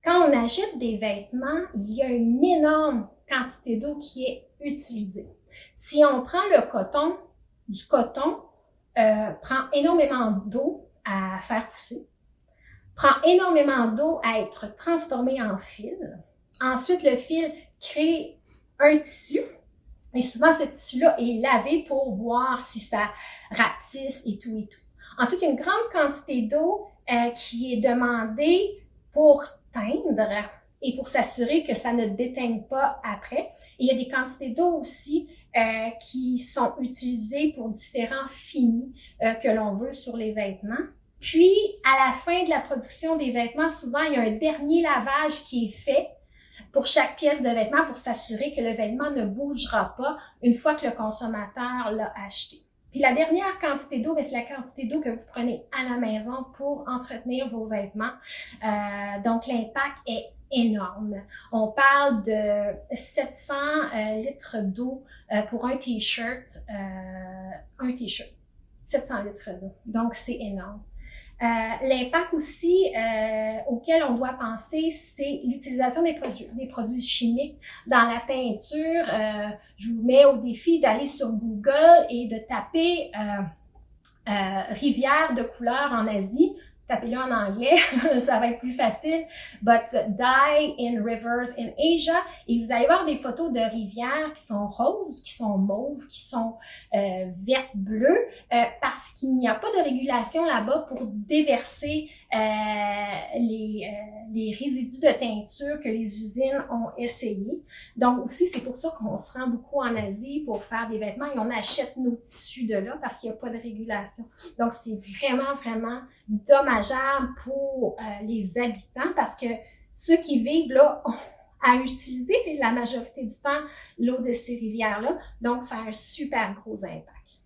Quand on achète des vêtements, il y a une énorme quantité d'eau qui est utilisée. Si on prend le coton, du coton prend énormément d'eau à faire pousser, prend énormément d'eau à être transformé en fil. Ensuite, le fil crée un tissu. Et souvent, ce tissu-là est lavé pour voir si ça rapetisse et tout et tout. Ensuite, une grande quantité d'eau qui est demandée pour teindre et pour s'assurer que ça ne déteigne pas après. Et il y a des quantités d'eau aussi qui sont utilisées pour différents finis que l'on veut sur les vêtements. Puis, à la fin de la production des vêtements, souvent, il y a un dernier lavage qui est fait pour chaque pièce de vêtement pour s'assurer que le vêtement ne bougera pas une fois que le consommateur l'a acheté. Puis la dernière quantité d'eau, c'est la quantité d'eau que vous prenez à la maison pour entretenir vos vêtements. Donc l'impact est énorme. On parle de 700 litres d'eau pour un t-shirt. 700 litres d'eau. Donc c'est énorme. L'impact aussi auquel on doit penser, c'est l'utilisation des produits chimiques dans la teinture. Je vous mets au défi d'aller sur Google et de taper rivière de couleur en Asie. Tapez-le en anglais, ça va être plus facile. But dye in rivers in Asia. Et vous allez voir des photos de rivières qui sont roses, qui sont mauves, qui sont vertes, bleues, parce qu'il n'y a pas de régulation là-bas pour déverser les résidus de teinture que les usines ont essayé. Donc aussi, c'est pour ça qu'on se rend beaucoup en Asie pour faire des vêtements et on achète nos tissus de là parce qu'il n'y a pas de régulation. Donc c'est vraiment, vraiment dommageable pour les habitants parce que ceux qui vivent là ont à utiliser la majorité du temps l'eau de ces rivières-là. Donc, ça a un super gros impact.